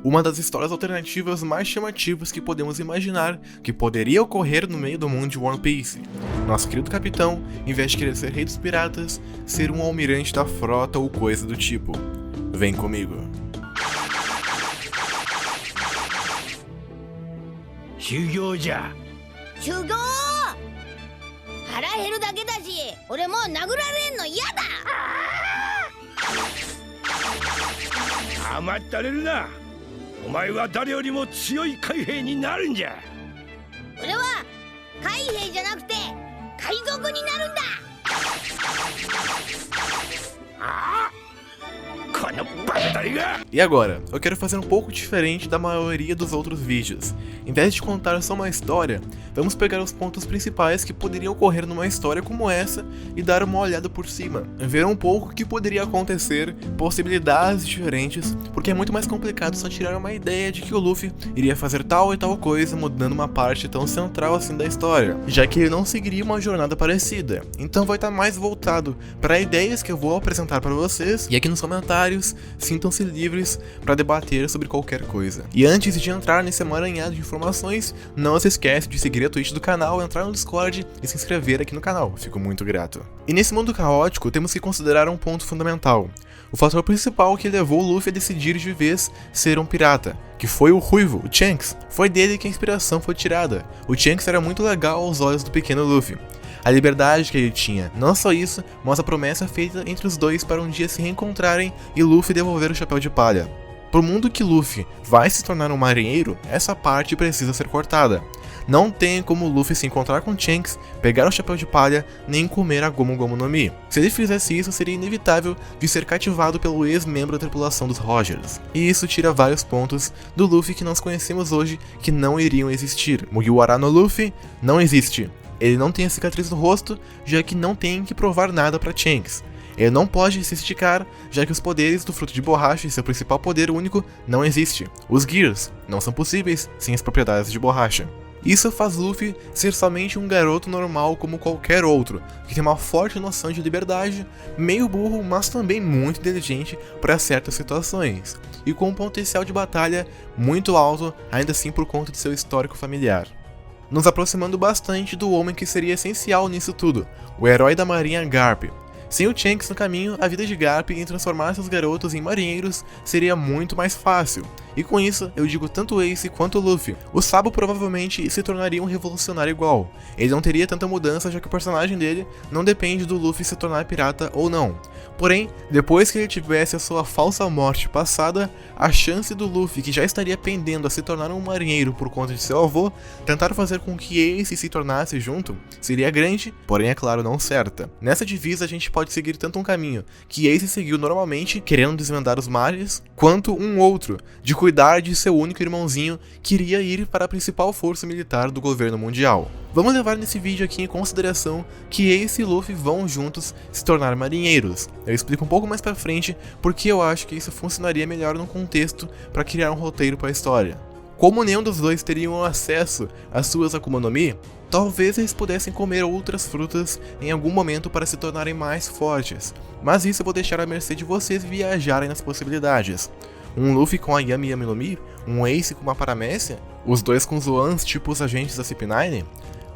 uma das histórias alternativas mais chamativas que podemos imaginar que poderia ocorrer no meio do mundo de One Piece. Nosso querido capitão, em vez de querer ser rei dos piratas, ser um almirante da frota ou coisa do tipo. Vem comigo. 修行じゃ。修行腹減るだけだし、俺もう殴られんの嫌だ。甘ったれるな。お前は誰よりも強い海兵になるんじゃ。俺は海兵じゃなくて海賊になるんだ。ああ、このバカタリが。 E agora, eu quero fazer um pouco diferente da maioria dos outros vídeos. Em vez de contar só uma história, vamos pegar os pontos principais que poderiam ocorrer numa história como essa e dar uma olhada por cima. Ver um pouco o que poderia acontecer, possibilidades diferentes, porque é muito mais complicado só tirar uma ideia de que o Luffy iria fazer tal e tal coisa mudando uma parte tão central assim da história, já que ele não seguiria uma jornada parecida. Então vai estar mais voltado para ideias que eu vou apresentar para vocês, e aqui nos comentários, sintam-se livres para debater sobre qualquer coisa. E antes de entrar nesse emaranhado de informações, não se esquece de seguir a Twitch do canal, entrar no Discord e se inscrever aqui no canal, fico muito grato. E nesse mundo caótico, temos que considerar um ponto fundamental. O fator principal que levou o Luffy a decidir de vez ser um pirata, que foi o Ruivo, o Shanks. Foi dele que a inspiração foi tirada. O Shanks era muito legal aos olhos do pequeno Luffy. A liberdade que ele tinha, não só isso, mas a promessa feita entre os dois para um dia se reencontrarem e Luffy devolver o chapéu de palha. Pro mundo que Luffy vai se tornar um marinheiro, essa parte precisa ser cortada. Não tem como Luffy se encontrar com Shanks, pegar o chapéu de palha, nem comer a Gomu Gomu no Mi. Se ele fizesse isso, seria inevitável de ser cativado pelo ex-membro da tripulação dos Rogers. E isso tira vários pontos do Luffy que nós conhecemos hoje que não iriam existir. Mugiwara no Luffy não existe. Ele não tem a cicatriz no rosto, já que não tem que provar nada para Shanks. Ele não pode se esticar, já que os poderes do fruto de borracha e seu principal poder único não existe. Os Gears não são possíveis sem as propriedades de borracha. Isso faz Luffy ser somente um garoto normal como qualquer outro, que tem uma forte noção de liberdade, meio burro, mas também muito inteligente para certas situações, e com um potencial de batalha muito alto, ainda assim por conta de seu histórico familiar. Nos aproximando bastante do homem que seria essencial nisso tudo, o herói da marinha Garp. Sem o Shanks no caminho, a vida de Garp em transformar seus garotos em marinheiros seria muito mais fácil. E com isso, eu digo tanto Ace quanto Luffy. O Sabo provavelmente se tornaria um revolucionário igual. Ele não teria tanta mudança, já que o personagem dele não depende do Luffy se tornar pirata ou não. Porém, depois que ele tivesse a sua falsa morte passada, a chance do Luffy, que já estaria pendendo a se tornar um marinheiro por conta de seu avô, tentar fazer com que Ace se tornasse junto, seria grande, porém é claro não certa. Nessa divisa a gente pode seguir tanto um caminho que Ace seguiu normalmente, querendo desvendar os mares, quanto um outro, de cuidar de seu único irmãozinho que iria ir para a principal força militar do governo mundial. Vamos levar nesse vídeo aqui em consideração que Ace e Luffy vão juntos se tornar marinheiros. Eu explico um pouco mais pra frente porque eu acho que isso funcionaria melhor no contexto para criar um roteiro para a história. Como nenhum dos dois teriam acesso às suas Akuma no Mi, talvez eles pudessem comer outras frutas em algum momento para se tornarem mais fortes, mas isso eu vou deixar à mercê de vocês viajarem nas possibilidades. Um Luffy com a Yami Yami no Mi, um Ace com uma Paramécia, os dois com Zoans tipo os agentes da CP9?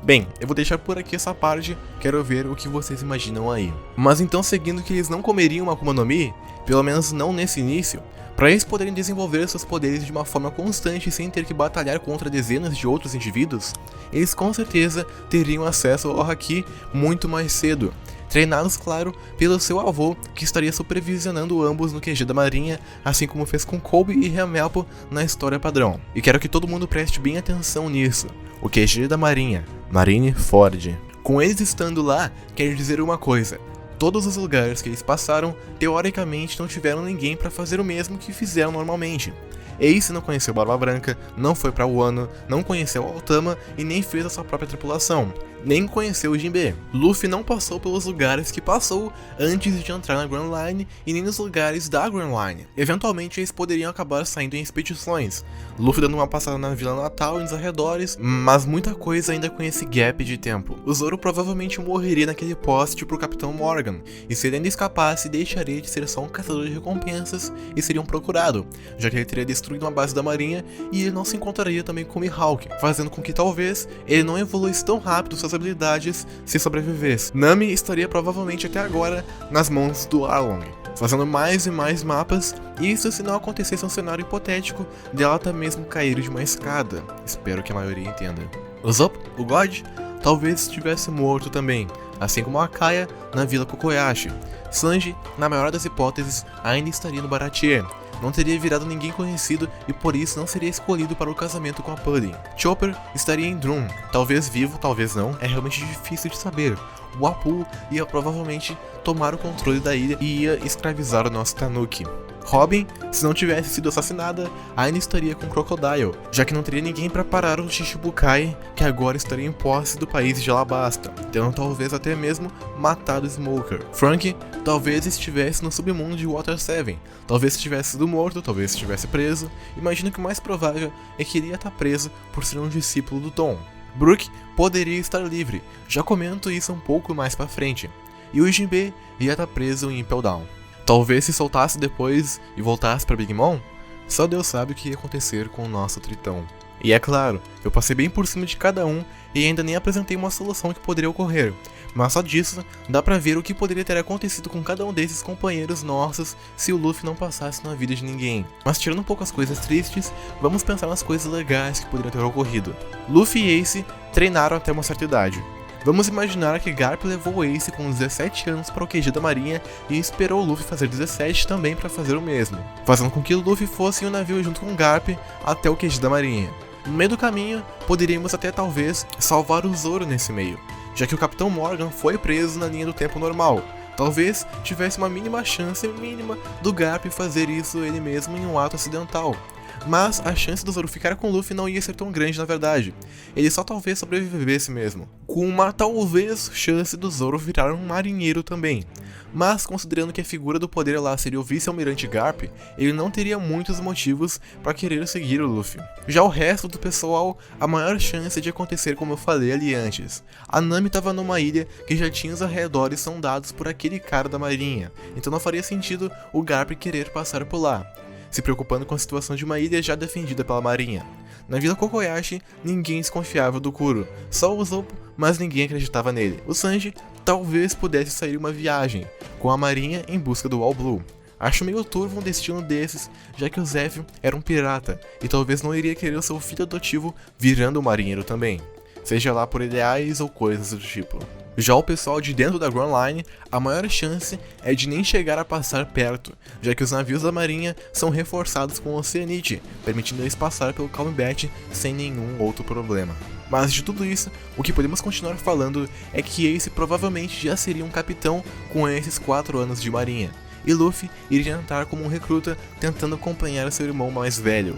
Bem, eu vou deixar por aqui essa parte, quero ver o que vocês imaginam aí. Mas então, seguindo que eles não comeriam uma Akuma no Mi, pelo menos não nesse início, para eles poderem desenvolver seus poderes de uma forma constante sem ter que batalhar contra dezenas de outros indivíduos, eles com certeza teriam acesso ao Haki muito mais cedo. Treinados, claro, pelo seu avô, que estaria supervisionando ambos no QG da marinha, assim como fez com Kobe e Helmeppo na história padrão. E quero que todo mundo preste bem atenção nisso. O QG da marinha, Marineford. Com eles estando lá, quer dizer uma coisa: todos os lugares que eles passaram, teoricamente não tiveram ninguém para fazer o mesmo que fizeram normalmente. Ace não conheceu Barba Branca, não foi pra Wano, não conheceu Altama e nem fez a sua própria tripulação. Nem conheceu o Jinbe. Luffy não passou pelos lugares que passou antes de entrar na Grand Line e nem nos lugares da Grand Line. Eventualmente eles poderiam acabar saindo em expedições, Luffy dando uma passada na Vila Natal e nos arredores, mas muita coisa ainda com esse gap de tempo. O Zoro provavelmente morreria naquele poste pro Capitão Morgan, e se ele ainda escapasse, deixaria de ser só um caçador de recompensas e seria um procurado, já que ele teria destruído destruindo uma base da marinha e ele não se encontraria também com o Mihawk, fazendo com que talvez ele não evoluísse tão rápido suas habilidades se sobrevivesse. Nami estaria provavelmente até agora nas mãos do Arlong, fazendo mais e mais mapas, e isso se não acontecesse um cenário hipotético dela até mesmo cair de uma escada. Espero que a maioria entenda. O Zop, o God, talvez estivesse morto também, assim como a Kaia na Vila Kokoyashi. Sanji, na maior das hipóteses, ainda estaria no Baratie. Não teria virado ninguém conhecido e por isso não seria escolhido para o casamento com a Pudding. Chopper estaria em Drum, talvez vivo, talvez não, é realmente difícil de saber. O Apu ia provavelmente tomar o controle da ilha e ia escravizar o nosso Tanuki. Robin, se não tivesse sido assassinada, ainda estaria com Crocodile, já que não teria ninguém para parar o Shichibukai, que agora estaria em posse do país de Alabasta, tendo talvez até mesmo matado Smoker. Frank talvez estivesse no submundo de Water 7, talvez estivesse sido morto, talvez estivesse preso. Imagino que o mais provável é que ele ia estar preso por ser um discípulo do Tom. Brook poderia estar livre, já comento isso um pouco mais pra frente, e o Jinbe ia estar preso em Impel Down. Talvez se soltasse depois e voltasse para Big Mom? Só Deus sabe o que ia acontecer com o nosso Tritão. E é claro, eu passei bem por cima de cada um e ainda nem apresentei uma solução que poderia ocorrer, mas só disso dá pra ver o que poderia ter acontecido com cada um desses companheiros nossos se o Luffy não passasse na vida de ninguém. Mas tirando um pouco as coisas tristes, vamos pensar nas coisas legais que poderiam ter ocorrido. Luffy e Ace treinaram até uma certa idade. Vamos imaginar que Garp levou o Ace com 17 anos para o QG da marinha e esperou o Luffy fazer 17 também para fazer o mesmo, fazendo com que o Luffy fosse em um navio junto com Garp até o QG da marinha. No meio do caminho, poderíamos até talvez salvar o Zoro nesse meio, já que o Capitão Morgan foi preso na linha do tempo normal. Talvez tivesse uma mínima chance mínima do Garp fazer isso ele mesmo em um ato acidental. Mas a chance do Zoro ficar com o Luffy não ia ser tão grande na verdade. Ele só talvez sobrevivesse mesmo, com uma talvez chance do Zoro virar um marinheiro também. Mas considerando que a figura do poder lá seria o vice-almirante Garp, ele não teria muitos motivos para querer seguir o Luffy. Já o resto do pessoal, a maior chance de acontecer como eu falei ali antes. A Nami estava numa ilha que já tinha os arredores sondados por aquele cara da marinha, então não faria sentido o Garp querer passar por lá, se preocupando com a situação de uma ilha já defendida pela marinha. Na Vila Kokoyashi, ninguém desconfiava do Kuro, só o Usopp, mas ninguém acreditava nele. O Sanji talvez pudesse sair uma viagem, com a marinha em busca do All Blue. Acho meio turvo um destino desses, já que o Zephyr era um pirata, e talvez não iria querer o seu filho adotivo virando um marinheiro também, seja lá por ideais ou coisas do tipo. Já o pessoal de dentro da Grand Line, a maior chance é de nem chegar a passar perto, já que os navios da marinha são reforçados com Oceanite, permitindo eles passar pelo Calm Bat sem nenhum outro problema. Mas de tudo isso, o que podemos continuar falando é que Ace provavelmente já seria um capitão com esses 4 anos de marinha, e Luffy iria entrar como um recruta tentando acompanhar seu irmão mais velho.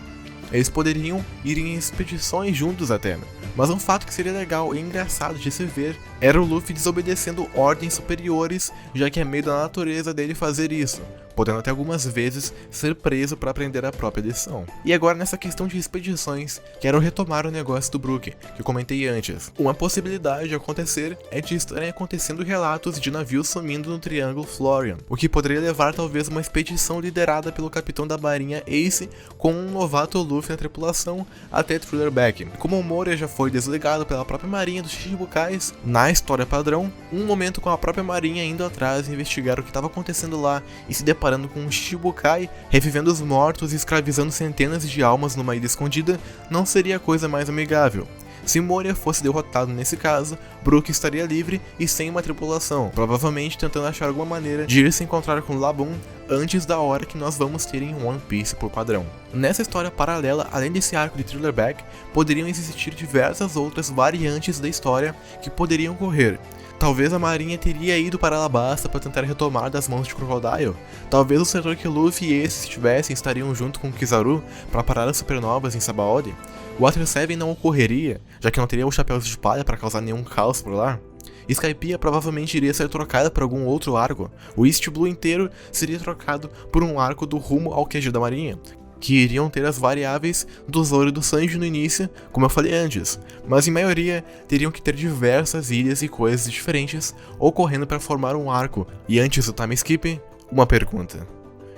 Eles poderiam ir em expedições juntos até, mas um fato que seria legal e engraçado de se ver era o Luffy desobedecendo ordens superiores, já que é meio da natureza dele fazer isso, podendo até algumas vezes ser preso para aprender a própria lição. E agora nessa questão de expedições, quero retomar o negócio do Brook, que eu comentei antes. Uma possibilidade de acontecer é de estarem acontecendo relatos de navios sumindo no Triângulo Florian, o que poderia levar talvez uma expedição liderada pelo capitão da marinha Ace com um novato Luffy na tripulação até Thriller Back. Como o Moria já foi desligado pela própria marinha dos Shichibukais, na história padrão, um momento com a própria marinha indo atrás e investigar o que estava acontecendo lá e se deparando com um Shichibukai revivendo os mortos e escravizando centenas de almas numa ilha escondida não seria a coisa mais amigável. Se Moria fosse derrotado nesse caso, Brook estaria livre e sem uma tripulação, provavelmente tentando achar alguma maneira de ir se encontrar com Laboon antes da hora que nós vamos ter em One Piece por padrão. Nessa história paralela, além desse arco de Thriller Back, poderiam existir diversas outras variantes da história que poderiam ocorrer. Talvez a marinha teria ido para Alabasta para tentar retomar das mãos de Crocodile. Talvez o setor que Luffy e Ace estivessem estariam junto com Kizaru para parar as supernovas em Sabaody. Water 7 não ocorreria, já que não teria os chapéus de palha para causar nenhum caos por lá. Skypiea provavelmente iria ser trocada por algum outro arco. O East Blue inteiro seria trocado por um arco do rumo ao QG da marinha, que iriam ter as variáveis do Zoro e do Sanji no início, como eu falei antes, mas em maioria teriam que ter diversas ilhas e coisas diferentes ocorrendo para formar um arco. E antes do time skip, uma pergunta: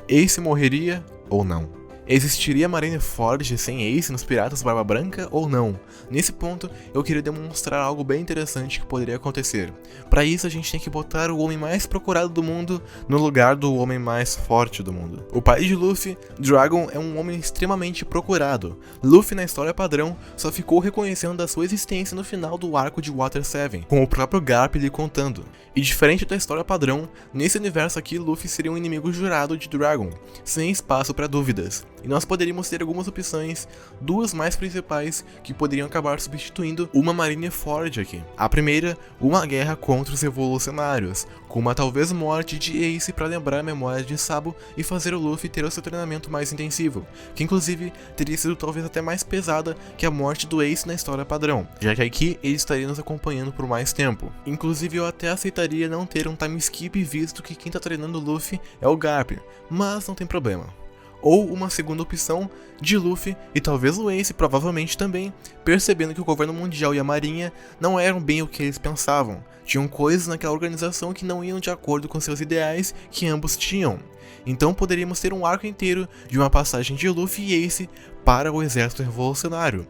Ace morreria ou não? Existiria Marineford sem Ace nos Piratas Barba Branca ou não? Nesse ponto, eu queria demonstrar algo bem interessante que poderia acontecer. Para isso, a gente tem que botar o homem mais procurado do mundo no lugar do homem mais forte do mundo. O pai de Luffy, Dragon, é um homem extremamente procurado. Luffy, na história padrão, só ficou reconhecendo da sua existência no final do arco de Water 7, com o próprio Garp lhe contando. E diferente da história padrão, nesse universo aqui, Luffy seria um inimigo jurado de Dragon, sem espaço para dúvidas. E nós poderíamos ter algumas opções, duas mais principais, que poderiam acabar substituindo uma Marineford aqui. A primeira, uma guerra contra os revolucionários, com uma talvez morte de Ace para lembrar a memória de Sabo e fazer o Luffy ter o seu treinamento mais intensivo, que inclusive teria sido talvez até mais pesada que a morte do Ace na história padrão, já que aqui ele estaria nos acompanhando por mais tempo. Inclusive eu até aceitaria não ter um time skip, visto que quem tá treinando o Luffy é o Garp, mas não tem problema. Ou uma segunda opção de Luffy e talvez o Ace provavelmente também, percebendo que o governo mundial e a marinha não eram bem o que eles pensavam. Tinham coisas naquela organização que não iam de acordo com seus ideais que ambos tinham. Então poderíamos ter um arco inteiro de uma passagem de Luffy e Ace para o exército revolucionário.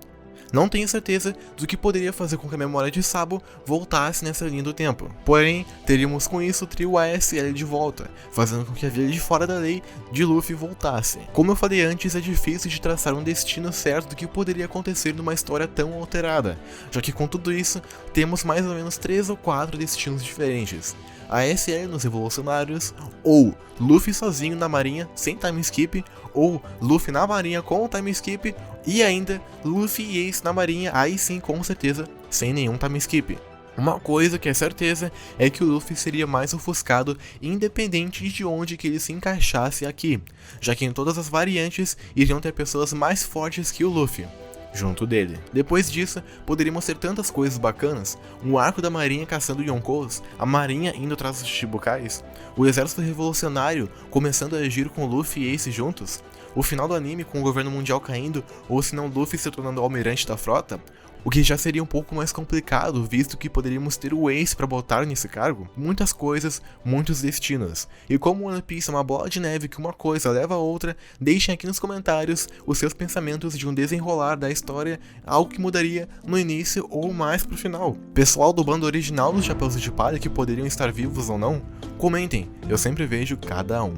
Não tenho certeza do que poderia fazer com que a memória de Sabo voltasse nessa linha do tempo. Porém, teríamos com isso o trio ASL de volta, fazendo com que a Vila de Fora da Lei de Luffy voltasse. Como eu falei antes, é difícil de traçar um destino certo do que poderia acontecer numa história tão alterada, já que com tudo isso, temos mais ou menos 3 ou 4 destinos diferentes. ASL nos revolucionários, ou Luffy sozinho na marinha sem time skip, ou Luffy na marinha com o time skip, e ainda Luffy e Ace na marinha, aí sim com certeza, sem nenhum time skip. Uma coisa que é certeza é que o Luffy seria mais ofuscado independente de onde que ele se encaixasse aqui, já que em todas as variantes iriam ter pessoas mais fortes que o Luffy junto dele. Depois disso, poderíamos ter tantas coisas bacanas, um arco da marinha caçando Yonkous, a marinha indo atrás dos Chichibukais, o exército revolucionário começando a agir com Luffy e Ace juntos, o final do anime com o governo mundial caindo, ou se não Luffy se tornando o almirante da frota, o que já seria um pouco mais complicado, visto que poderíamos ter o Ace para botar nesse cargo. Muitas coisas, muitos destinos. E como One Piece é uma bola de neve que uma coisa leva a outra, deixem aqui nos comentários os seus pensamentos de um desenrolar da história, algo que mudaria no início ou mais pro final. Pessoal do bando original dos Chapéus de Palha que poderiam estar vivos ou não, comentem, eu sempre vejo cada um.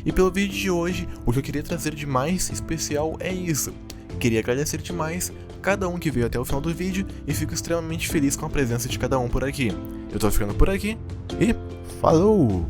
E pelo vídeo de hoje, o que eu queria trazer de mais especial é isso. Queria agradecer demais cada um que veio até o final do vídeo e fico extremamente feliz com a presença de cada um por aqui. Eu tô ficando por aqui e falou!